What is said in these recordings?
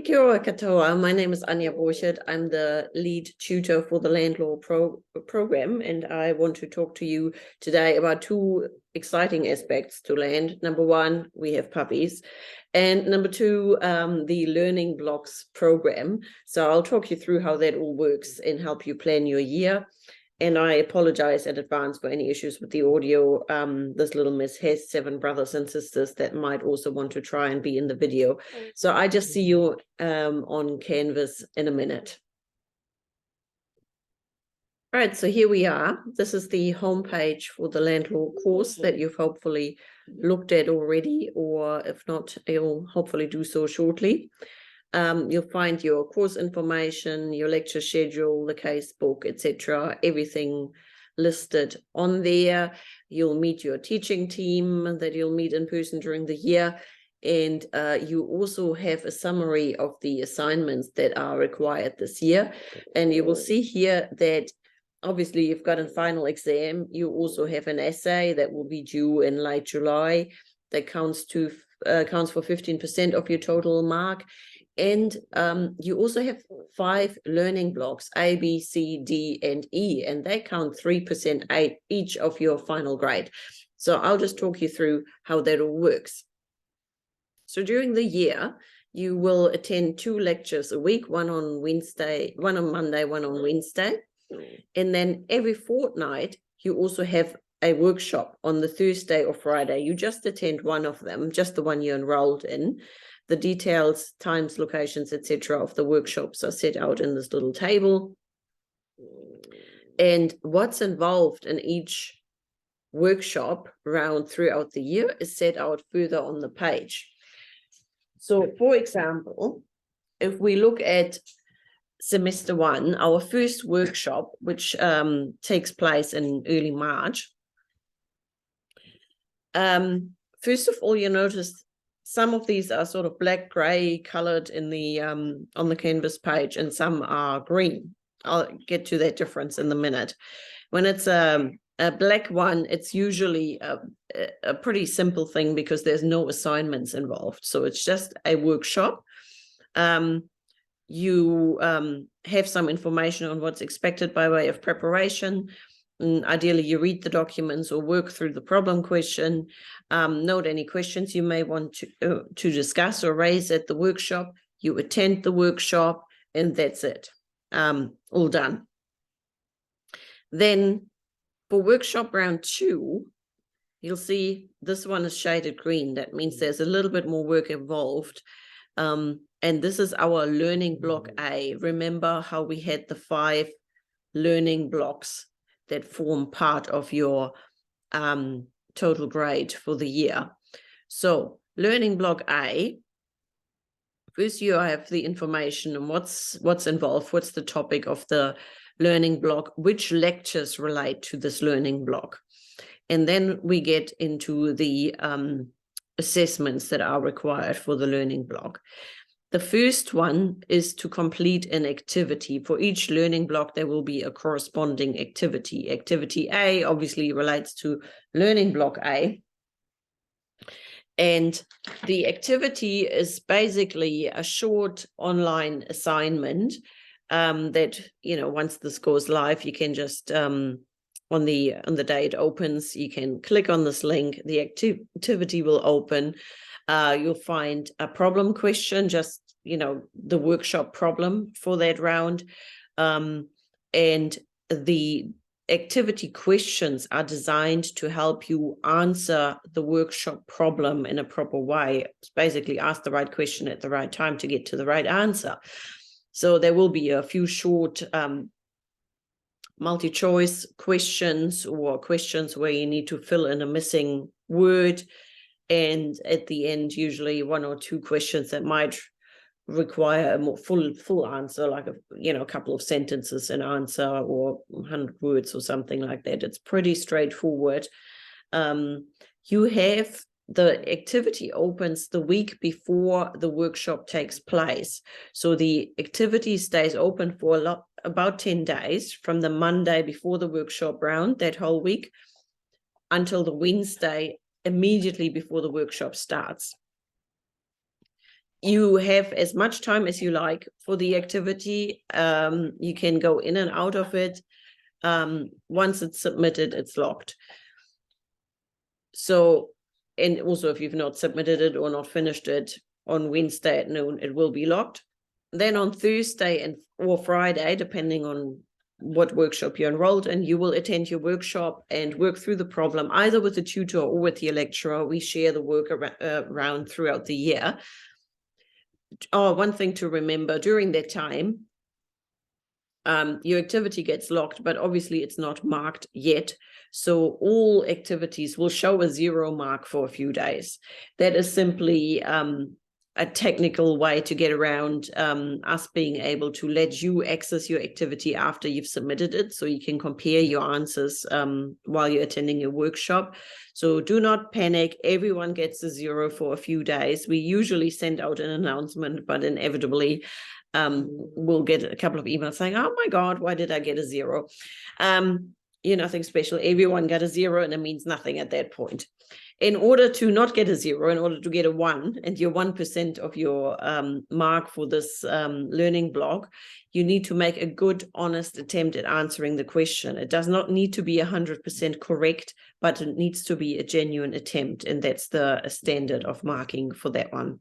Kia ora katoa. My name is Anya Borchert. I'm the lead tutor for the Land Law program, and I want to talk to you today about two exciting aspects to land. Number one, we have puppies, and number two, the Learning Blocks program. So I'll talk you through how that all works and help you plan your year. And I apologize in advance for any issues with the audio. This little miss has 7 brothers and sisters that might also want to try and be in the video. So I just see you on Canvas in a minute. All right, so here we are. This is the homepage for the Land Law course that you've hopefully looked at already, or if not, you'll hopefully do so shortly. You'll find your course information, your lecture schedule, the case book, etc. Everything listed on there. You'll meet your teaching team that you'll meet in person during the year. And you also have a summary of the assignments that are required this year. And you will see here that obviously you've got a final exam. You also have an essay that will be due in late July that counts for 15% of your total mark. And you also have 5 learning blocks, A, B, C, D, and E, and they count 3% each of your final grade. So I'll just talk you through how that all works. So during the year, you will attend 2 lectures a week, one on Monday, one on Wednesday. And then every fortnight, you also have a workshop on the Thursday or Friday. You just attend one of them, just the one you're enrolled in. The details, times, locations, etc. of the workshops are set out in this little table. And what's involved in each workshop round throughout the year is set out further on the page. So, for example, if we look at semester 1, our first workshop, which takes place in early March, first of all, you notice some of these are sort of black gray colored in the on the Canvas page, and some are green. I'll get to that difference in a minute. When it's a black one, it's usually a pretty simple thing because there's no assignments involved. So it's just a workshop. You have some information on what's expected by way of preparation. And ideally, you read the documents or work through the problem question. Note any questions you may want to discuss or raise at the workshop. You attend the workshop, and that's it. All done. Then for workshop round 2, you'll see this one is shaded green. That means there's a little bit more work involved. And this is our learning block A. Remember how we had the 5 learning blocks that form part of your total grade for the year. So learning block A, first you have the information on what's involved, what's the topic of the learning block, which lectures relate to this learning block. And then we get into the assessments that are required for the learning block. The first one is to complete an activity. For each learning block, there will be a corresponding activity. Activity A obviously relates to learning block A. And the activity is basically a short online assignment that, once this goes live, you can just, on the day it opens, you can click on this link, the activity will open. You'll find a problem question, just, the workshop problem for that round. And the activity questions are designed to help you answer the workshop problem in a proper way. It's basically ask the right question at the right time to get to the right answer. So there will be a few short multi-choice questions or questions where you need to fill in a missing word. And at the end, usually 1 or 2 questions that might require a more full answer, like a couple of sentences an answer, or 100 words or something like that. It's pretty straightforward. You have the activity opens the week before the workshop takes place. So the activity stays open for about 10 days, from the Monday before the workshop round, that whole week, until the Wednesday immediately before the workshop starts. You have as much time as you like for the activity. You can go in and out of it. Once it's submitted, it's locked. So, and also if you've not submitted it or not finished it on Wednesday at noon, it will be locked. Then on Thursday or Friday, depending on what workshop you're enrolled in, you will attend your workshop and work through the problem, either with the tutor or with your lecturer. We share the work around throughout the year. Oh, one thing to remember during that time, your activity gets locked, but obviously it's not marked yet. So all activities will show a 0 mark for a few days. That is simply a technical way to get around us being able to let you access your activity after you've submitted it, so you can compare your answers while you're attending your workshop. So do not panic. Everyone gets a 0 for a few days. We usually send out an announcement, but inevitably we'll get a couple of emails saying, oh my God, why did I get a 0? You're nothing special. Everyone got a 0 and it means nothing at that point. In order to not get a 0, in order to get a 1 and your 1% of your mark for this learning block, you need to make a good, honest attempt at answering the question. It does not need to be 100% correct, but it needs to be a genuine attempt. And that's the standard of marking for that one.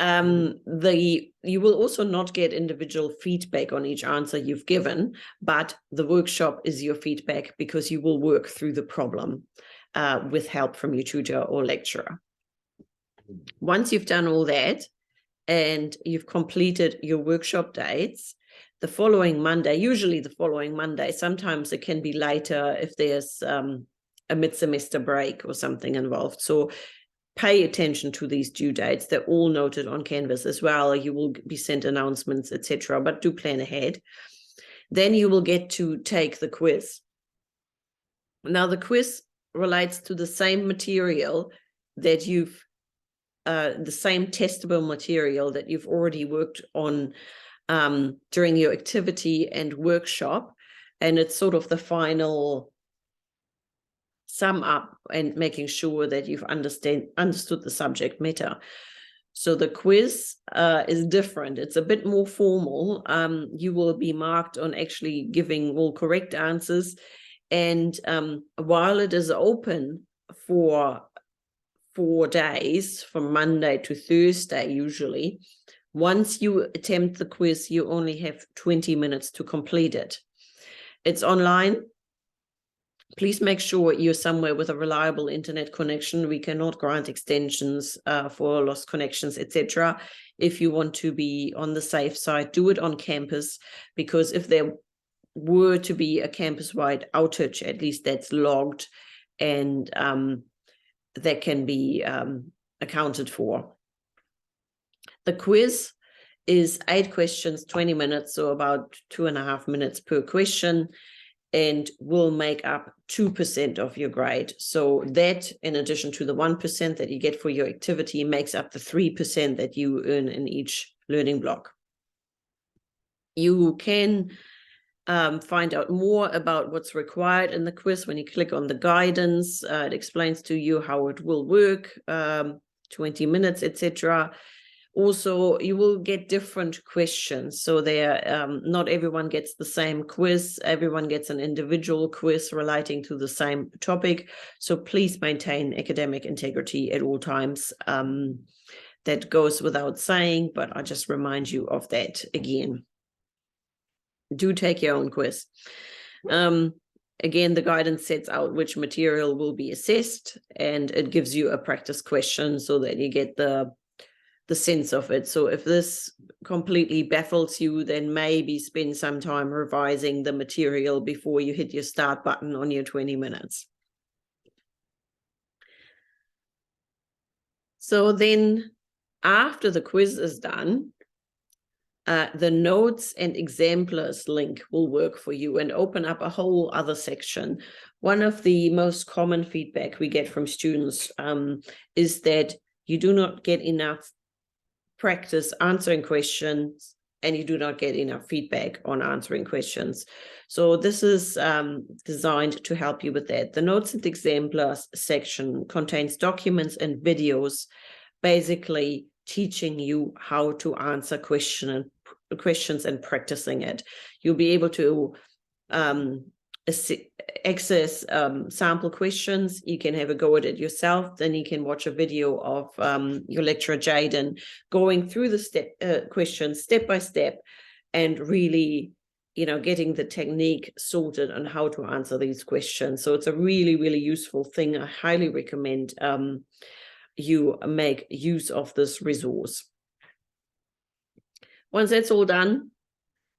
You will also not get individual feedback on each answer you've given, but the workshop is your feedback because you will work through the problem with help from your tutor or lecturer. Once you've done all that and you've completed your workshop dates, the following Monday, usually the following Monday, sometimes it can be later if there's a mid-semester break or something involved. So pay attention to these due dates. They're all noted on Canvas as well. You will be sent announcements, etc., but do plan ahead. Then you will get to take the quiz. Now, the quiz relates to the same material that you've, the same testable material that you've already worked on during your activity and workshop. And it's sort of the final sum up and making sure that you've understood the subject matter. So the quiz is different. It's a bit more formal. You will be marked on actually giving all correct answers. And while it is open for 4 days, from Monday to Thursday usually, once you attempt the quiz, you only have 20 minutes to complete it. It's online. Please make sure you're somewhere with a reliable internet connection. We cannot grant extensions for lost connections, etc. If you want to be on the safe side, do it on campus, because if there were to be a campus-wide outage, at least that's logged and that can be accounted for. The quiz is 8 questions, 20 minutes, so about 2.5 minutes per question, and will make up 2% of your grade. So that, in addition to the 1% that you get for your activity, makes up the 3% that you earn in each learning block. You can find out more about what's required in the quiz when you click on the guidance. It explains to you how it will work, 20 minutes, etc. Also, you will get different questions. So not everyone gets the same quiz. Everyone gets an individual quiz relating to the same topic. So please maintain academic integrity at all times. That goes without saying, but I just remind you of that again. Do take your own quiz. Again, the guidance sets out which material will be assessed, and it gives you a practice question so that you get the sense of it. So if this completely baffles you, then maybe spend some time revising the material before you hit your start button on your 20 minutes. So then after the quiz is done, the notes and exemplars link will work for you and open up a whole other section. One of the most common feedback we get from students is that you do not get enough practice answering questions and you do not get enough feedback on answering questions. So this is designed to help you with that. The notes and exemplars section contains documents and videos basically teaching you how to answer questions and practicing it. You'll be able to access sample questions. You can have a go at it yourself. Then you can watch a video of your lecturer Jaden going through the questions step by step, and really, you know, getting the technique sorted on how to answer these questions. So it's a really, really useful thing. I highly recommend you make use of this resource. Once that's all done,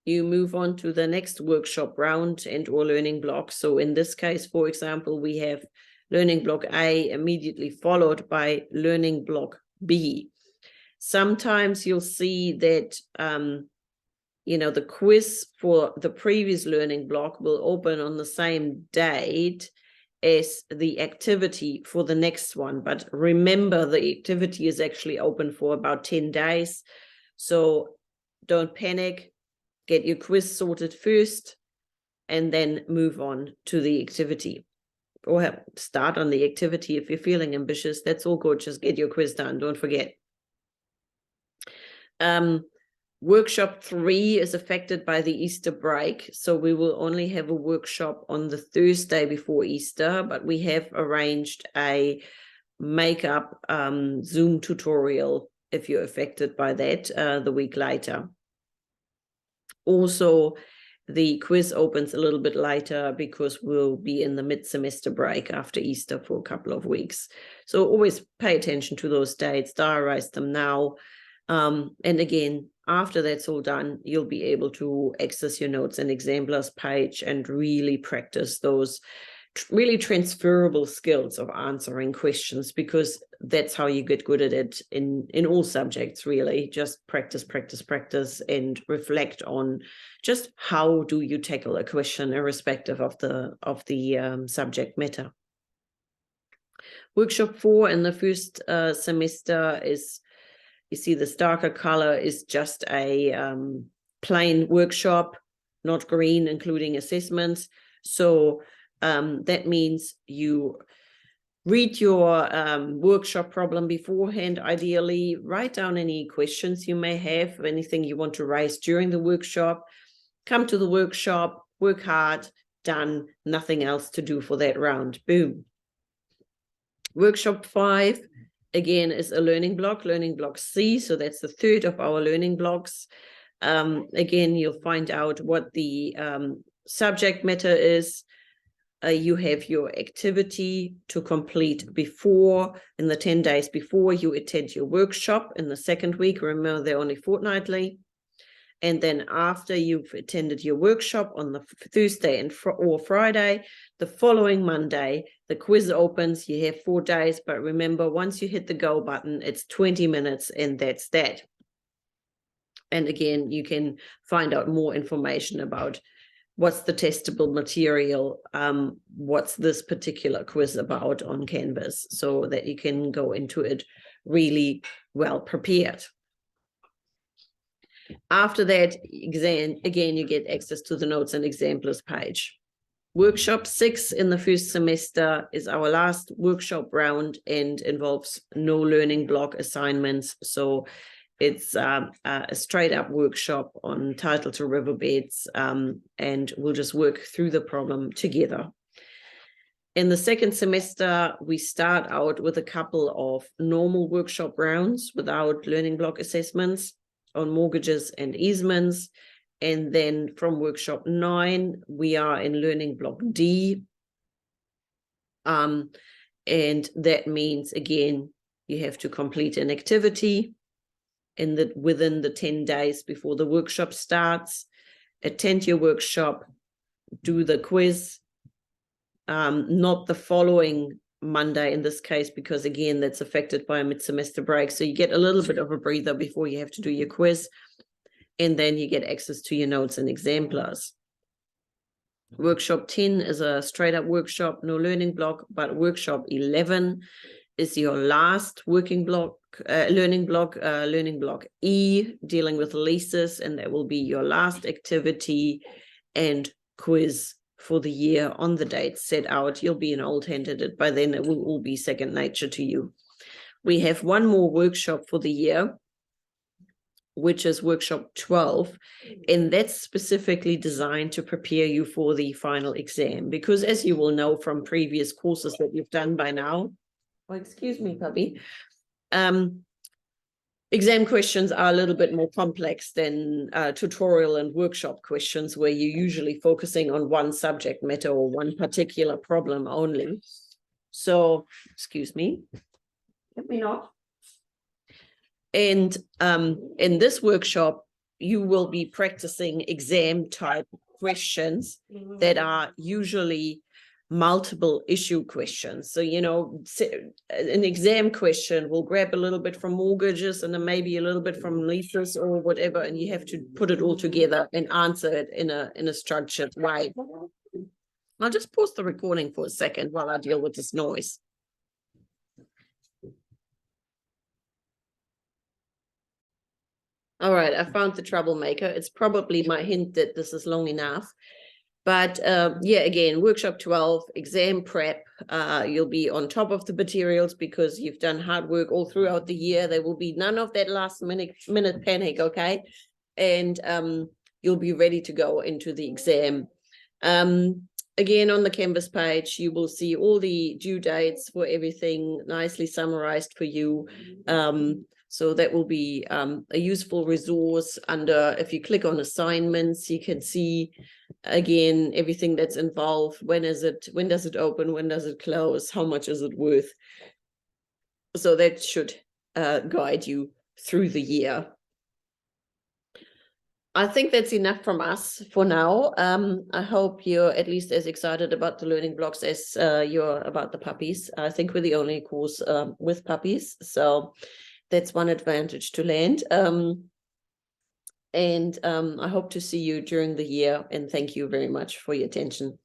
you move on to the next workshop round and or learning block. So in this case, for example, we have learning block A immediately followed by learning block B. Sometimes you'll see that, you know, the quiz for the previous learning block will open on the same date as the activity for the next one. But remember, the activity is actually open for about 10 days. So don't panic, get your quiz sorted first, and then move on to the activity. Or start on the activity if you're feeling ambitious. That's all good. Just get your quiz done. Don't forget. Workshop 3 is affected by the Easter break. So we will only have a workshop on the Thursday before Easter, but we have arranged a makeup Zoom tutorial if you're affected by that the week later. Also, the quiz opens a little bit later because we'll be in the mid-semester break after Easter for a couple of weeks. So always pay attention to those dates, diarize them now. And again, after that's all done, you'll be able to access your notes and exemplars page and really practice those really transferable skills of answering questions, because that's how you get good at it in all subjects, really. Just practice, practice, practice, and reflect on just how do you tackle a question irrespective of the subject matter. Workshop 4 in the first semester is, you see this darker color is just a plain workshop, not green, including assessments. So that means you read your workshop problem beforehand, ideally. Write down any questions you may have, anything you want to raise during the workshop. Come to the workshop, work hard, done, nothing else to do for that round. Boom. Workshop 5, again, is a learning block C. So that's the third of our learning blocks. Again, you'll find out what the subject matter is. You have your activity to complete before, in the 10 days before you attend your workshop in the second week. Remember, they're only fortnightly. And then after you've attended your workshop on the Thursday or Friday, the following Monday, the quiz opens. You have 4 days, but remember, once you hit the go button, it's 20 minutes and that's that. And again, you can find out more information about what's the testable material, what's this particular quiz about on Canvas, so that you can go into it really well prepared. After that exam, again, you get access to the notes and exemplars page. Workshop 6 in the first semester is our last workshop round and involves no learning block assignments. So it's a straight up workshop on Title to Riverbeds, and we'll just work through the problem together. In the second semester, we start out with a couple of normal workshop rounds without learning block assessments on mortgages and easements. And then from workshop 9, we are in learning block D. And that means, again, you have to complete an activity within the 10 days before the workshop starts, attend your workshop, do the quiz, not the following Monday in this case, because again, that's affected by a mid-semester break. So you get a little bit of a breather before you have to do your quiz, and then you get access to your notes and exemplars. Workshop 10 is a straight up workshop, no learning block, but workshop 11 is your last working block, learning block E, dealing with leases, and that will be your last activity and quiz for the year on the date set out. You'll be an old hand at it by then. It will all be second nature to you. We have one more workshop for the year, which is workshop 12, and that's specifically designed to prepare you for the final exam, because as you will know from previous courses that you've done by now, oh, excuse me, puppy, exam questions are a little bit more complex than tutorial and workshop questions, where you're usually focusing on one subject matter or one particular problem only. So, excuse me, let me not. And in this workshop, you will be practicing exam type questions that are usually multiple issue questions. So, you know, an exam question will grab a little bit from mortgages and then maybe a little bit from leases or whatever, and you have to put it all together and answer it in a structured way. I'll just pause the recording for a second while I deal with this noise. All right, I found the troublemaker. It's probably my hint that this is long enough. But yeah, again, workshop 12, exam prep. You'll be on top of the materials because you've done hard work all throughout the year. There will be none of that last minute panic, okay? And you'll be ready to go into the exam. Again, on the Canvas page, you will see all the due dates for everything nicely summarized for you. So that will be a useful resource under, if you click on assignments, you can see again everything that's involved. When does it open? When does it close? How much is it worth? So that should guide you through the year. I think that's enough from us for now. I hope you're at least as excited about the learning blocks as you're about the puppies. I think we're the only course with puppies, so that's one advantage to land. And I hope to see you during the year, and thank you very much for your attention.